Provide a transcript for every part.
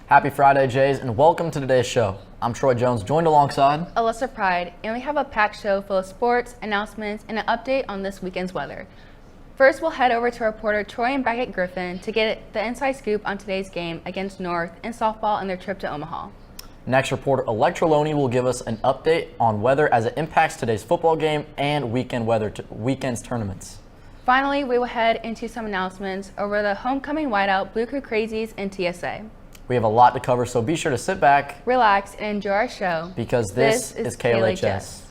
Happy Friday, Jays, and welcome to today's show. I'm Troy Jones, joined alongside Alyssa Pride, and we have a packed show full of sports, announcements, and an update on this weekend's weather. First, we'll head over to reporter Troy and Beckett Griffin to get the inside scoop on today's game against North in softball and their trip to Omaha. Next, reporter Electra Loney will give us an update on weather as it impacts today's football game and weekend's tournaments. Finally, we will head into some announcements over the homecoming whiteout, Blue Crew Crazies, and TSA. We have a lot to cover, so be sure to sit back, relax, and enjoy our show. Because this is KLHS.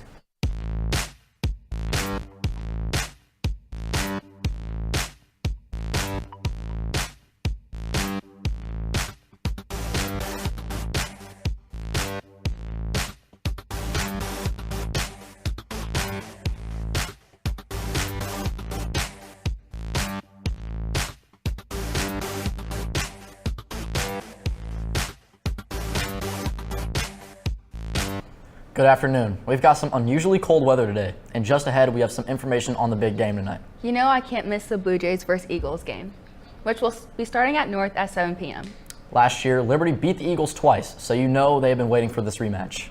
Good afternoon. We've got some unusually cold weather today, and just ahead we have some information on the big game tonight. You know I can't miss the Blue Jays vs. Eagles game, which will be starting at North at 7 p.m. Last year, Liberty beat the Eagles twice, so you know they've been waiting for this rematch.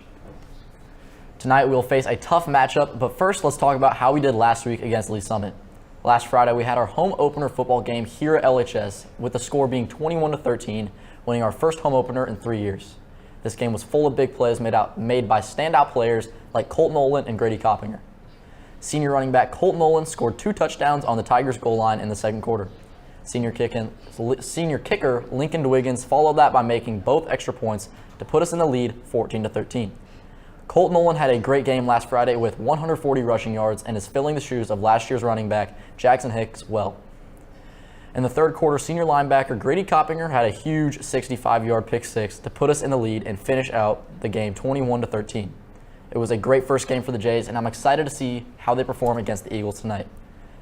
Tonight we'll face a tough matchup, but first let's talk about how we did last week against Lee Summit. Last Friday we had our home opener football game here at LHS, with the score being 21-13, winning our first home opener in 3 years. This game was full of big plays made by standout players like Colt Nolan and Grady Coppinger. Senior running back Colt Nolan scored 2 touchdowns on the Tigers' goal line in the second quarter. Senior kicker Lincoln DeWiggins followed that by making both extra points to put us in the lead 14-13. Colt Nolan had a great game last Friday with 140 rushing yards and is filling the shoes of last year's running back Jackson Hicks well. In the third quarter, senior linebacker Grady Coppinger had a huge 65-yard pick six to put us in the lead and finish out the game 21-13. It was a great first game for the Jays, and I'm excited to see how they perform against the Eagles tonight.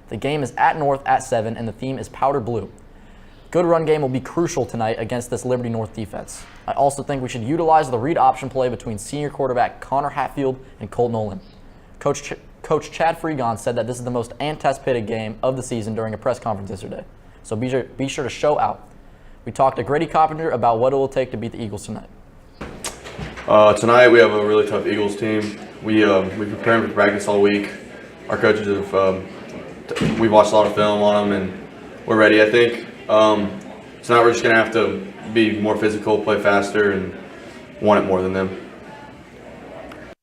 The game is at North at 7, and the theme is powder blue. Good run game will be crucial tonight against this Liberty North defense. I also think we should utilize the read option play between senior quarterback Connor Hatfield and Colt Nolan. Coach Chad Freegon said that this is the most anticipated game of the season during a press conference yesterday. So be sure to show out. We talked to Grady Coppinger about what it will take to beat the Eagles tonight. Tonight we have a really tough Eagles team. We prepared for practice all week. Our coaches have we watched a lot of film on them and we're ready. I think tonight we're just gonna have to be more physical, play faster, and want it more than them.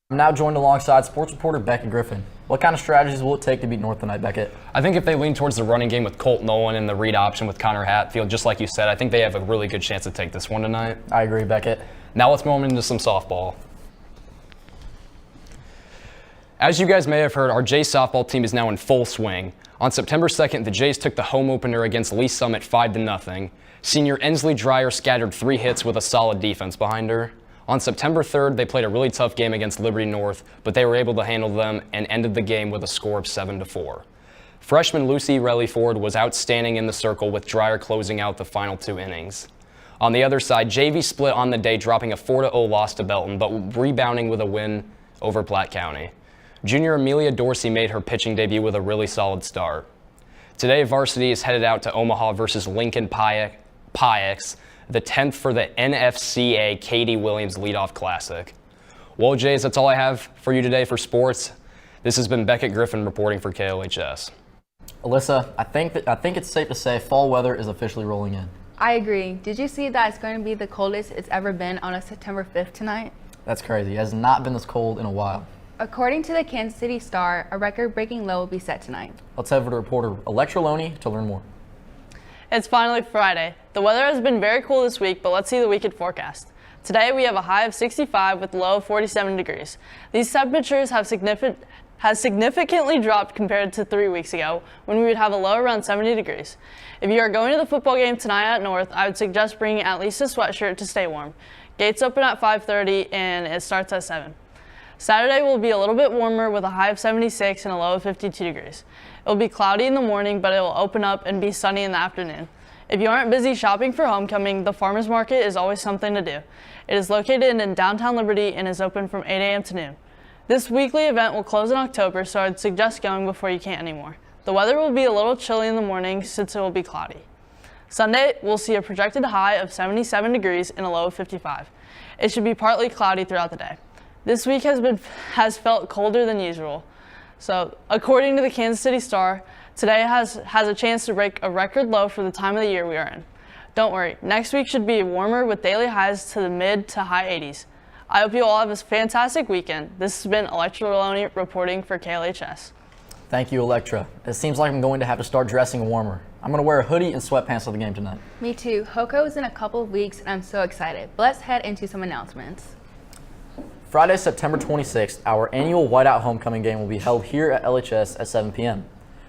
I'm now joined alongside sports reporter Beckett Griffin. What kind of strategies will it take to beat North tonight, Beckett? I think if they lean towards the running game with Colt Nolan and the read option with Connor Hatfield, just like you said, I think they have a really good chance to take this one tonight. I agree, Beckett. Now let's move into some softball. As you guys may have heard, our Jays softball team is now in full swing. On September 2nd, the Jays took the home opener against Lee Summit 5-0. Senior Ensley Dreyer scattered 3 hits with a solid defense behind her. On September 3rd, they played a really tough game against Liberty North, but they were able to handle them and ended the game with a score of 7-4. Freshman Lucy Relly-Ford was outstanding in the circle, with Dreyer closing out the final 2 innings. On the other side, JV split on the day, dropping a 4-0 loss to Belton, but rebounding with a win over Platte County. Junior Amelia Dorsey made her pitching debut with a really solid start. Today, varsity is headed out to Omaha versus Lincoln Payeks, the 10th for the NFCA Katie Williams Leadoff Classic. Well, Jays, that's all I have for you today for sports. This has been Beckett Griffin reporting for KLHS. Alyssa, I think it's safe to say fall weather is officially rolling in. I agree. Did you see that it's going to be the coldest it's ever been on a September 5th tonight? That's crazy. It has not been this cold in a while. According to the Kansas City Star, a record-breaking low will be set tonight. Let's head over to reporter Electra Loney to learn more. It's finally Friday. The weather has been very cool this week, but let's see the weekend forecast. Today we have a high of 65 with a low of 47 degrees. These temperatures have significantly dropped compared to 3 weeks ago, when we would have a low around 70 degrees. If you are going to the football game tonight at North, I would suggest bringing at least a sweatshirt to stay warm. Gates open at 5:30 and it starts at 7. Saturday will be a little bit warmer with a high of 76 and a low of 52 degrees. It will be cloudy in the morning, but it will open up and be sunny in the afternoon. If you aren't busy shopping for homecoming, the farmers market is always something to do. It is located in downtown Liberty and is open from 8 a.m. to noon. This weekly event will close in October, so I'd suggest going before you can't anymore. The weather will be a little chilly in the morning since it will be cloudy. Sunday, we'll see a projected high of 77 degrees and a low of 55. It should be partly cloudy throughout the day. This week has felt colder than usual. So, according to the Kansas City Star, today has a chance to break a record low for the time of the year we are in. Don't worry, next week should be warmer with daily highs to the mid to high 80s. I hope you all have a fantastic weekend. This has been Electra Roloni reporting for KLHS. Thank you, Electra. It seems like I'm going to have to start dressing warmer. I'm going to wear a hoodie and sweatpants to the game tonight. Me too. Hoko is in a couple of weeks and I'm so excited. But let's head into some announcements. Friday, September 26th, our annual Whiteout homecoming game will be held here at LHS at 7 p.m.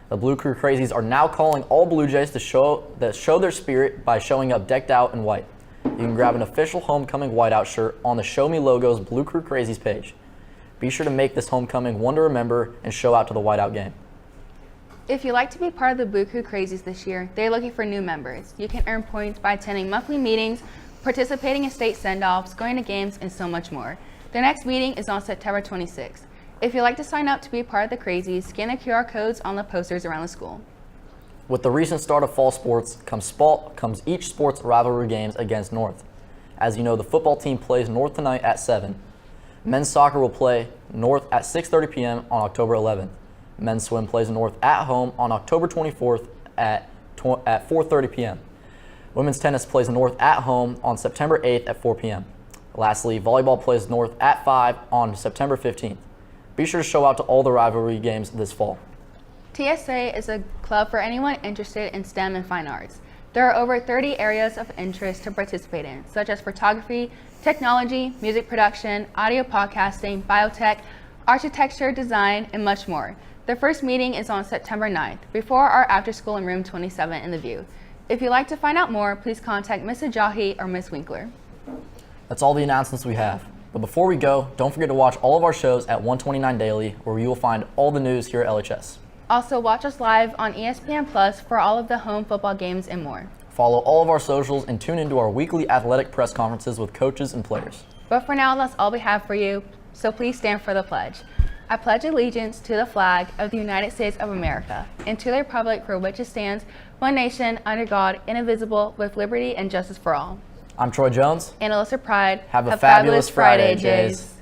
The Blue Crew Crazies are now calling all Blue Jays to show their spirit by showing up decked out in white. You can grab an official homecoming Whiteout shirt on the Show Me Logos Blue Crew Crazies page. Be sure to make this homecoming one to remember and show out to the Whiteout game. If you'd like to be part of the Blue Crew Crazies this year, they're looking for new members. You can earn points by attending monthly meetings, participating in state send-offs, going to games, and so much more. Their next meeting is on September 26th. If you'd like to sign up to be part of the Crazies, scan the QR codes on the posters around the school. With the recent start of fall sports comes each sports rivalry games against North. As you know, the football team plays North tonight at 7. Men's soccer will play North at 6:30 p.m. on October 11th. Men's swim plays North at home on October 24th at 4:30 p.m. Women's tennis plays North at home on September 8th at 4 p.m. Lastly, volleyball plays North at 5 on September 15th. Be sure to show out to all the rivalry games this fall. TSA is a club for anyone interested in STEM and fine arts. There are over 30 areas of interest to participate in, such as photography, technology, music production, audio podcasting, biotech, architecture, design, and much more. The first meeting is on September 9th, before or after school in room 27 in the View. If you'd like to find out more, please contact Ms. Ajahi or Ms. Winkler. That's all the announcements we have. But before we go, don't forget to watch all of our shows at 129 Daily, where you will find all the news here at LHS. Also, watch us live on ESPN Plus for all of the home football games and more. Follow all of our socials and tune into our weekly athletic press conferences with coaches and players. But for now, that's all we have for you, so please stand for the pledge. I pledge allegiance to the flag of the United States of America and to the republic for which it stands, one nation, under God, indivisible, with liberty and justice for all. I'm Troy Jones. And Alyssa Pride. Have a fabulous Friday, Jays.